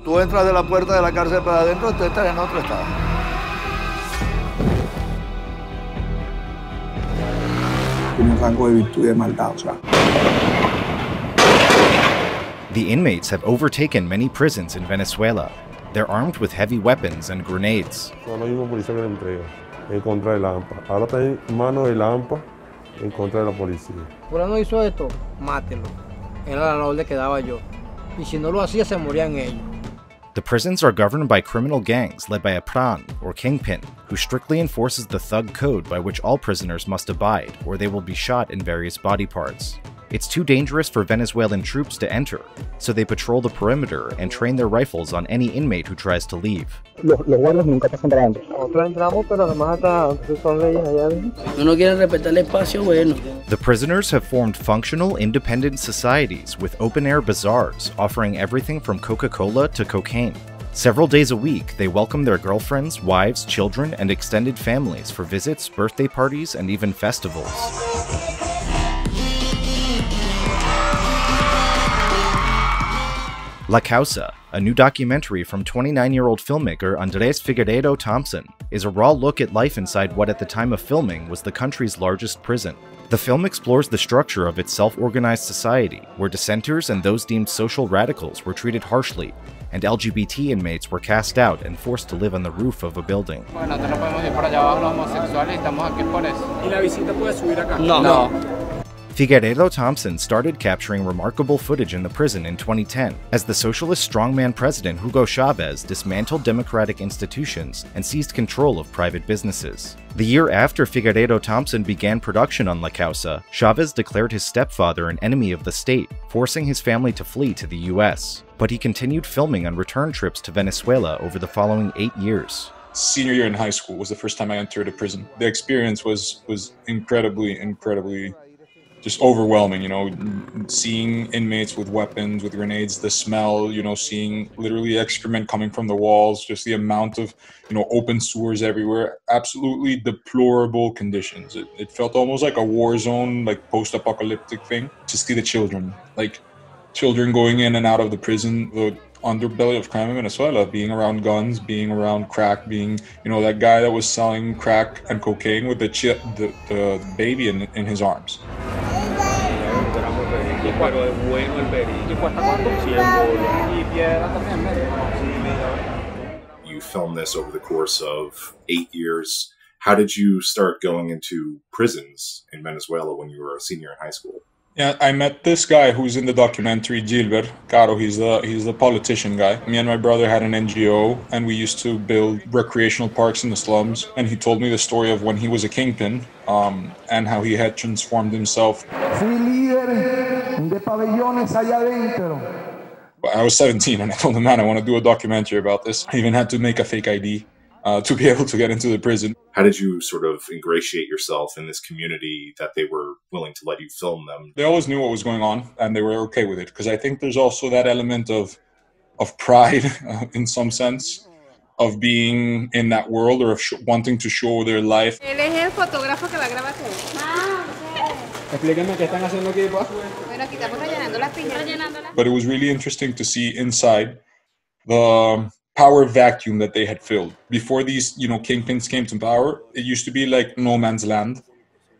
Tú entras de la puerta de la cárcel para adentro, tú estás en otro estado. Tiene un rango de virtud y de maldad, o sea. The inmates have overtaken many prisons in Venezuela. They're armed with heavy weapons and grenades. Son los mismos policías que le entregan en contra de la AMPA. Ahora está en manos de la AMPA en contra de la policía. Fulano hizo esto, mátelo. Era la orden que daba yo. Y si no lo hacía, se morían ellos. The prisons are governed by criminal gangs led by a pran, or kingpin, who strictly enforces the thug code by which all prisoners must abide, or they will be shot in various body parts. It's too dangerous for Venezuelan troops to enter, so they patrol the perimeter and train their rifles on any inmate who tries to leave. Los guardias nunca pasan para adentro. Nosotros entramos, pero además hasta son leyes allá. Si uno quiere respetar el espacio, bueno. The prisoners have formed functional, independent societies with open-air bazaars offering everything from Coca-Cola to cocaine. Several days a week, they welcome their girlfriends, wives, children, and extended families for visits, birthday parties, and even festivals. La Causa, a new documentary from 29-year-old filmmaker Andres Figueiredo Thompson, is a raw look at life inside what at the time of filming was the country's largest prison. The film explores the structure of its self-organized society, where dissenters and those deemed social radicals were treated harshly, and LGBT inmates were cast out and forced to live on the roof of a building. No. Figueiredo Thompson started capturing remarkable footage in the prison in 2010 as the socialist strongman president Hugo Chavez dismantled democratic institutions and seized control of private businesses. The year after Figueiredo Thompson began production on La Causa, Chavez declared his stepfather an enemy of the state, forcing his family to flee to the US. But he continued filming on return trips to Venezuela over the following 8 years. Senior year in high school was the first time I entered a prison. The experience was incredibly just overwhelming, you know, seeing inmates with weapons, with grenades, the smell, you know, seeing literally excrement coming from the walls, just the amount of, you know, open sewers everywhere, absolutely deplorable conditions. It felt almost like a war zone, like post-apocalyptic thing. To see the children, like children going in and out of the prison, the underbelly of crime in Venezuela, being around guns, being around crack, being, you know, that guy that was selling crack and cocaine with the baby in his arms. You filmed this over the course of 8 years. How did you start going into prisons in Venezuela when you were a senior in high school? Yeah, I met this guy who's in the documentary, Gilbert Caro. He's the politician guy. Me and my brother had an NGO, and we used to build recreational parks in the slums. And he told me the story of when he was a kingpin, and how he had transformed himself. I was 17, and I told him, man, I want to do a documentary about this. I even had to make a fake ID to be able to get into the prison. How did you sort of ingratiate yourself in this community that they were willing to let you film them? They always knew what was going on, and they were okay with it, because I think there's also that element of pride, in some sense, of being in that world, or of wanting to show their life. Él es el fotógrafo que va a grabar todo. Explíquenme qué están haciendo aquí, pa. Bueno, aquí estamos rellenando las piñas. But it was really interesting to see inside the power vacuum that they had filled. Before these, you know, kingpins came to power, it used to be like no man's land.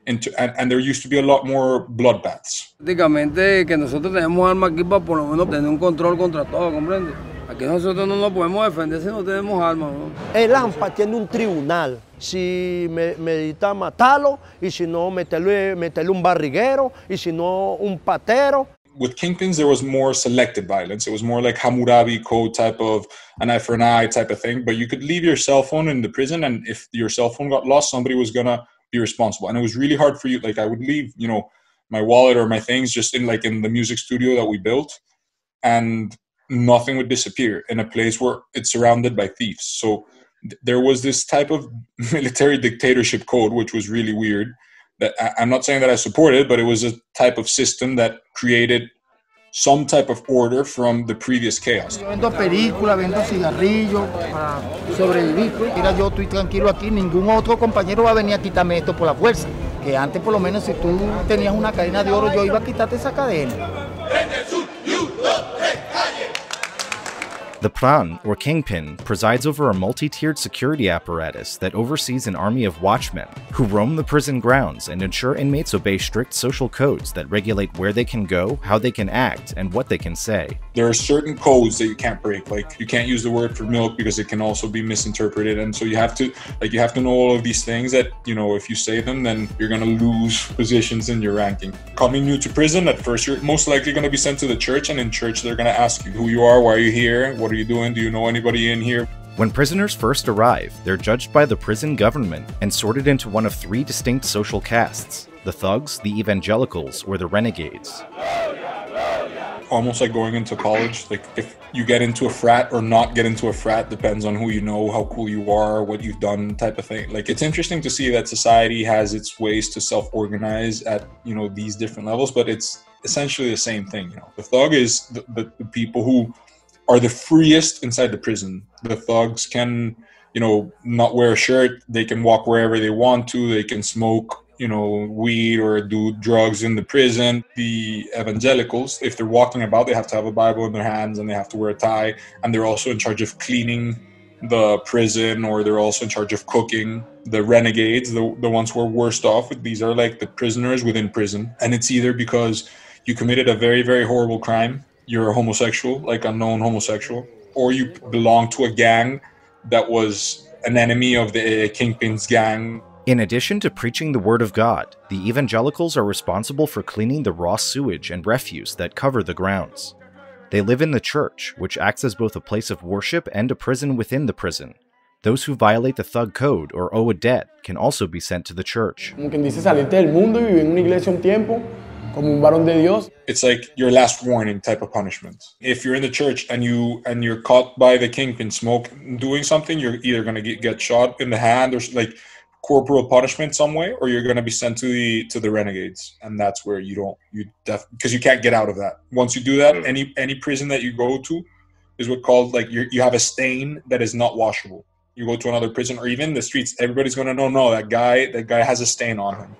And there used to be a lot more bloodbaths. Prácticamente que nosotros tenemos armas aquí para por lo menos tener un control contra todo, ¿comprende? Aquí nosotros no nos podemos defender si no tenemos armas, ¿no? El AMPA tiene un tribunal. Si medita matarlo, y si no meterle un barriguero, y si no un patero. With kingpins, there was more selected violence. It was more like Hammurabi Code type of an eye for an eye type of thing. But you could leave your cell phone in the prison, and if your cell phone got lost, somebody was gonna be responsible. And it was really hard for you. Like, I would leave, you know, my wallet or my things just in the music studio that we built, and nothing would disappear in a place where it's surrounded by thieves. So there was this type of military dictatorship code, which was really weird. That I'm not saying that I support it, but it was a type of system that created some type of order from the previous chaos. Yo vendo películas, vendo cigarrillos para sobrevivir. Mira, yo estoy tranquilo aquí, ningún otro compañero va a venir a quitarme esto por la fuerza. Que antes, por lo menos, si tú tenías una cadena de oro, yo iba a quitarte esa cadena. The Plan, or Kingpin, presides over a multi-tiered security apparatus that oversees an army of watchmen who roam the prison grounds and ensure inmates obey strict social codes that regulate where they can go, how they can act, and what they can say. There are certain codes that you can't break, like you can't use the word for milk because it can also be misinterpreted, and so you have to know all of these things that, you know, if you say them, then you're gonna lose positions in your ranking. Coming new to prison, at first you're most likely gonna be sent to the church, and in church they're gonna ask you who you are, why are you here, what are you doing, do you know anybody in here? When prisoners first arrive, they're judged by the prison government and sorted into one of three distinct social castes: the thugs, the evangelicals, or the renegades. Almost like going into college, like if you get into a frat or not get into a frat depends on who you know, how cool you are, what you've done, type of thing. Like, it's interesting to see that society has its ways to self-organize at, you know, these different levels, but it's essentially the same thing. You know, the thug is the people who are the freest inside the prison. The thugs can, you know, not wear a shirt, they can walk wherever they want to, they can smoke, you know, weed or do drugs in the prison. The evangelicals, if they're walking about, they have to have a Bible in their hands and they have to wear a tie, and they're also in charge of cleaning the prison, or they're also in charge of cooking. The renegades, the ones who are worst off, these are like the prisoners within prison, and it's either because you committed a very, very horrible crime, you're a homosexual, like a known homosexual, or you belong to a gang that was an enemy of the Kingpin's gang. In addition to preaching the word of God, the evangelicals are responsible for cleaning the raw sewage and refuse that cover the grounds. They live in the church, which acts as both a place of worship and a prison within the prison. Those who violate the thug code or owe a debt can also be sent to the church. Como quien dice, salirte del mundo y vivir en una iglesia un tiempo. It's like your last warning type of punishment. If you're in the church and you're caught by the Kingpin doing something, you're either going to get shot in the hand or like corporal punishment some way, or you're going to be sent to the renegades, and that's where because you can't get out of that. Once you do that, any prison that you go to is what called, like, you have a stain that is not washable. You go to another prison or even the streets, everybody's going to know, no, that guy has a stain on him.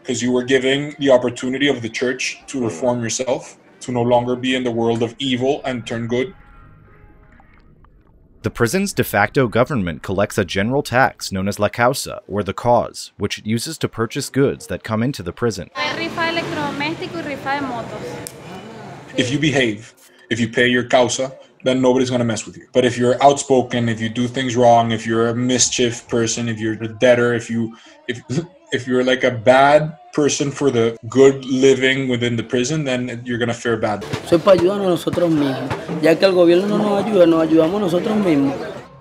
Because you were giving the opportunity of the church to reform yourself, to no longer be in the world of evil and turn good. The prison's de facto government collects a general tax known as La Causa, or the cause, which it uses to purchase goods that come into the prison. If you behave, if you pay your causa, then nobody's going to mess with you. But if you're outspoken, if you do things wrong, if you're a mischief person, if you're a debtor, if you're like a bad person for the good living within the prison, then you're going to fare bad.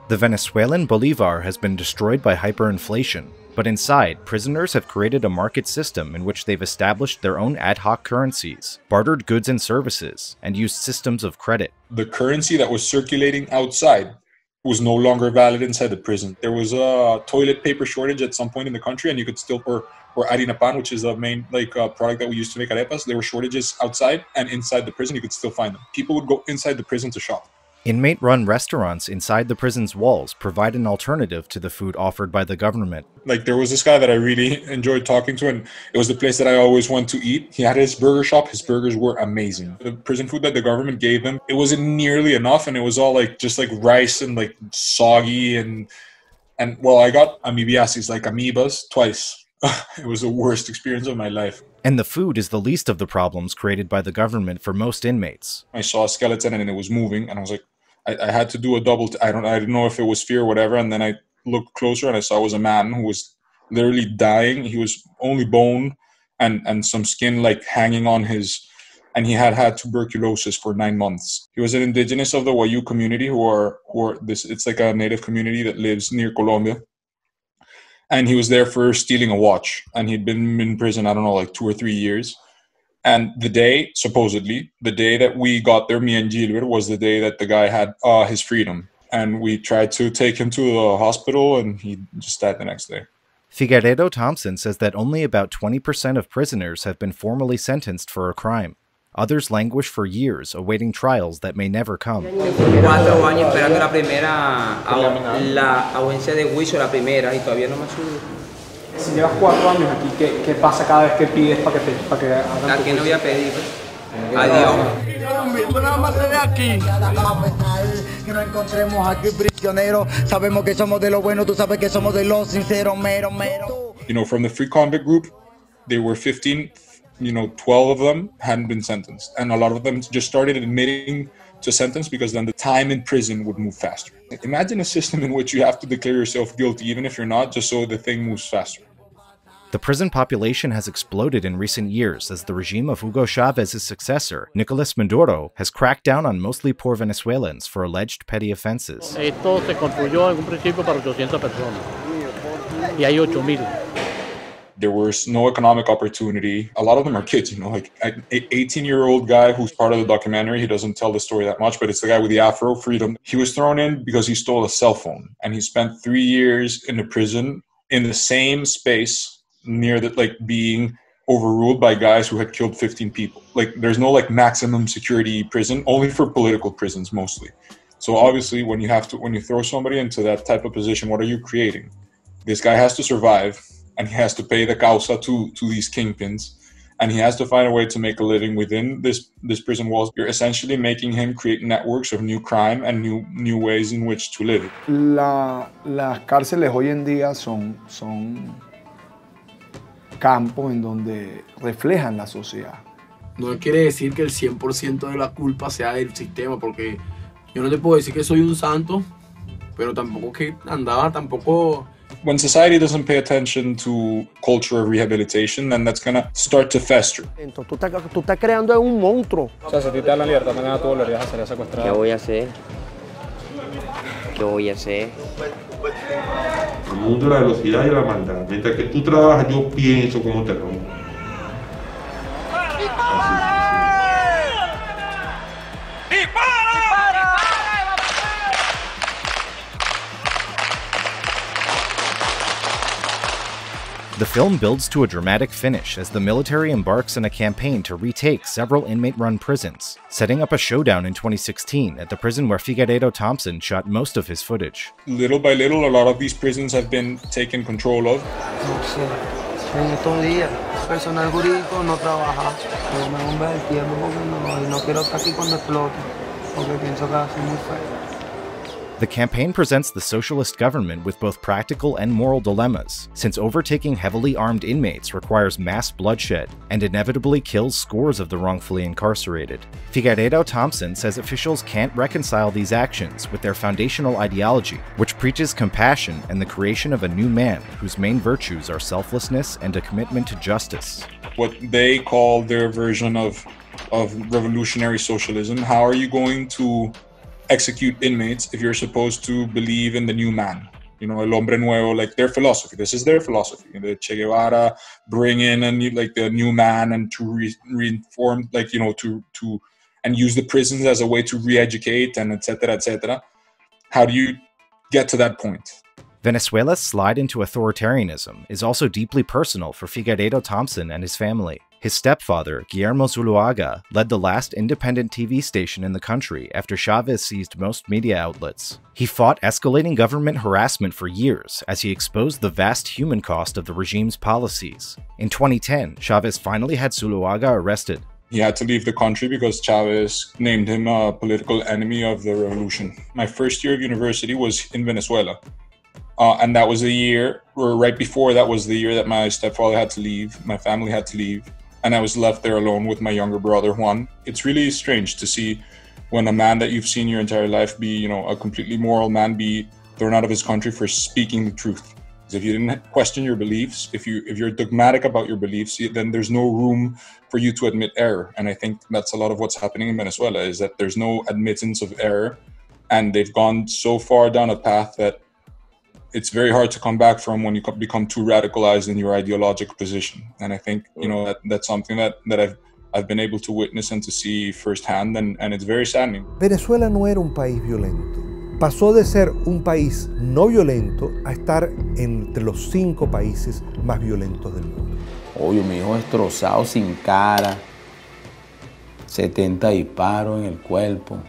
The Venezuelan bolivar has been destroyed by hyperinflation, but inside, prisoners have created a market system in which they've established their own ad hoc currencies, bartered goods and services, and used systems of credit. The currency that was circulating outside was no longer valid inside the prison. There was a toilet paper shortage at some point in the country, and you could still, or harina pan, which is the main product that we used to make arepas, there were shortages outside, and inside the prison you could still find them. People would go inside the prison to shop. Inmate-run restaurants inside the prison's walls provide an alternative to the food offered by the government. Like, there was this guy that I really enjoyed talking to, and it was the place that I always went to eat. He had his burger shop. His burgers were amazing. The prison food that the government gave him, it wasn't nearly enough, and it was all like just like rice and like soggy and well, I got amoebiasis, like amoebas, twice. It was the worst experience of my life. And the food is the least of the problems created by the government for most inmates. I saw a skeleton and it was moving, and I was like, I had to do a double. I didn't know if it was fear or whatever. And then I looked closer and I saw it was a man who was literally dying. He was only bone and some skin like hanging on his, and he had tuberculosis for 9 months. He was an indigenous of the Wayu community who are this. It's like a native community that lives near Colombia. And he was there for stealing a watch, and he'd been in prison, I don't know, like 2 or 3 years. And supposedly, the day that we got there, me and Gilbert, was the day that the guy had his freedom. And we tried to take him to the hospital, and he just died the next day. Figueiredo Thompson says that only about 20% of prisoners have been formally sentenced for a crime. Others languish for years, awaiting trials that may never come. 4 años esperando la audiencia de juicio, la primera, y todavía no me ha subido. Si llevas 4 años aquí, ¿qué pasa cada vez que pides para que hagan? Aquí no voy a pedir. Adiós. Que no encontremos aquí prisioneros, sabemos que somos de lo bueno, tú sabes que somos de los sinceros, mero. You know, from the free convict group, they were 15, 12 of them hadn't been sentenced. And a lot of them just started admitting to sentence because then the time in prison would move faster. Imagine a system in which you have to declare yourself guilty, even if you're not, just so the thing moves faster. The prison population has exploded in recent years as the regime of Hugo Chávez's successor, Nicolás Maduro, has cracked down on mostly poor Venezuelans for alleged petty offenses. Esto se construyó en un principio para 800 personas y hay 8,000. There was no economic opportunity. A lot of them are kids, like an 18-year-old guy who's part of the documentary. He doesn't tell the story that much, but it's the guy with the afro, Freedom. He was thrown in because he stole a cell phone, and he spent 3 years in the prison in the same space near that, being overruled by guys who had killed 15 people. There's no maximum security prison, only for political prisons mostly. So obviously when you throw somebody into that type of position, what are you creating? This guy has to survive, and he has to pay the causa to these kingpins, and he has to find a way to make a living within this prison walls. You're essentially making him create networks of new crime and new ways in which to live. Las cárceles hoy en día son campos en donde reflejan la sociedad. No quiere decir que el 100% de la culpa sea del sistema, porque yo no te puedo decir que soy un santo, pero tampoco que andaba tampoco. When society doesn't pay attention to culture of rehabilitation, then that's gonna start to fester. Tú estás creando un monstruo. O sea, si te dan la libertad, mañana tú volverías a salir secuestrado. ¿Qué voy a hacer? ¿Qué voy a hacer? El mundo de la velocidad y la maldad. Mientras que tú trabajas, yo pienso cómo te rompo. The film builds to a dramatic finish as the military embarks on a campaign to retake several inmate-run prisons, setting up a showdown in 2016 at the prison where Figueiredo Thompson shot most of his footage. Little by little, a lot of these prisons have been taken control of. No sé, en estos días, personal jurídico no trabaja, pero me bomba el tiempo porque no quiero estar aquí cuando explote, porque pienso que va a ser muy feo. The campaign presents the socialist government with both practical and moral dilemmas, since overtaking heavily armed inmates requires mass bloodshed and inevitably kills scores of the wrongfully incarcerated. Figueiredo Thompson says officials can't reconcile these actions with their foundational ideology, which preaches compassion and the creation of a new man whose main virtues are selflessness and a commitment to justice. What they call their version of revolutionary socialism. How are you going to execute inmates if you're supposed to believe in the new man? El hombre nuevo, their philosophy. This is their philosophy. The Che Guevara bring in the new man and to reform, to and use the prisons as a way to re-educate and etc. etc. How do you get to that point? Venezuela's slide into authoritarianism is also deeply personal for Figueiredo Thompson and his family. His stepfather, Guillermo Zuluaga, led the last independent TV station in the country after Chávez seized most media outlets. He fought escalating government harassment for years as he exposed the vast human cost of the regime's policies. In 2010, Chávez finally had Zuluaga arrested. He had to leave the country because Chávez named him a political enemy of the revolution. My first year of university was in Venezuela. And that was the year, or right before that was the year that my stepfather had to leave, my family had to leave, and I was left there alone with my younger brother, Juan. It's really strange to see when a man that you've seen your entire life be, a completely moral man, be thrown out of his country for speaking the truth. Because if you didn't question your beliefs, if you're dogmatic about your beliefs, then there's no room for you to admit error. And I think that's a lot of what's happening in Venezuela, is that there's no admittance of error, and they've gone so far down a path that it's very hard to come back from when you become too radicalized in your ideological position. And I think, that's something that I've been able to witness and to see firsthand, and it's very saddening. Venezuela no era un país violento. Pasó de ser un país no violento a estar entre los 5 países más violentos del mundo. Oye, mi hijo destrozado, sin cara, 70 disparos en el cuerpo.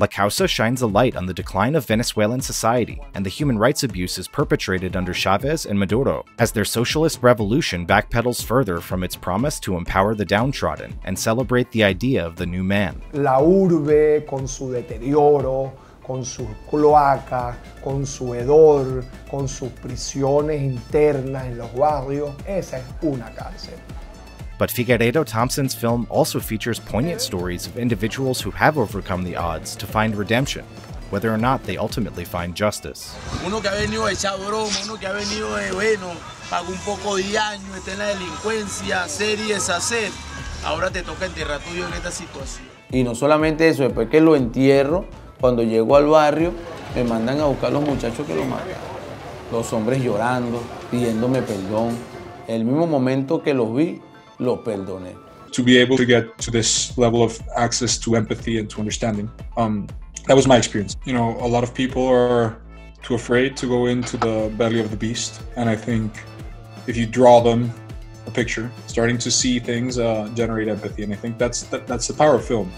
La Causa shines a light on the decline of Venezuelan society and the human rights abuses perpetrated under Chávez and Maduro, as their socialist revolution backpedals further from its promise to empower the downtrodden and celebrate the idea of the new man. La urbe, con su deterioro, con sus cloacas, con su hedor, con sus prisiones internas en los barrios. Esa es una cárcel. But Figueiredo Thompson's film also features poignant stories of individuals who have overcome the odds to find redemption, whether or not they ultimately find justice. Uno que ha venido a echar broma, uno que ha venido de bueno, pagó un poco de años, está en la delincuencia, hacer y deshacer. Ahora te toca enterrar tuyo en esta situación. Y no solamente eso, después que lo entierro, cuando llego al barrio, me mandan a buscar los muchachos que lo mataron. Los hombres llorando, pidiéndome perdón. El mismo momento que los vi, los perdoné. To be able to get to this level of access to empathy and to understanding, that was my experience. You know, a lot of people are too afraid to go into the belly of the beast, and I think if you draw them a picture, starting to see things generate empathy, and I think that's the power of film.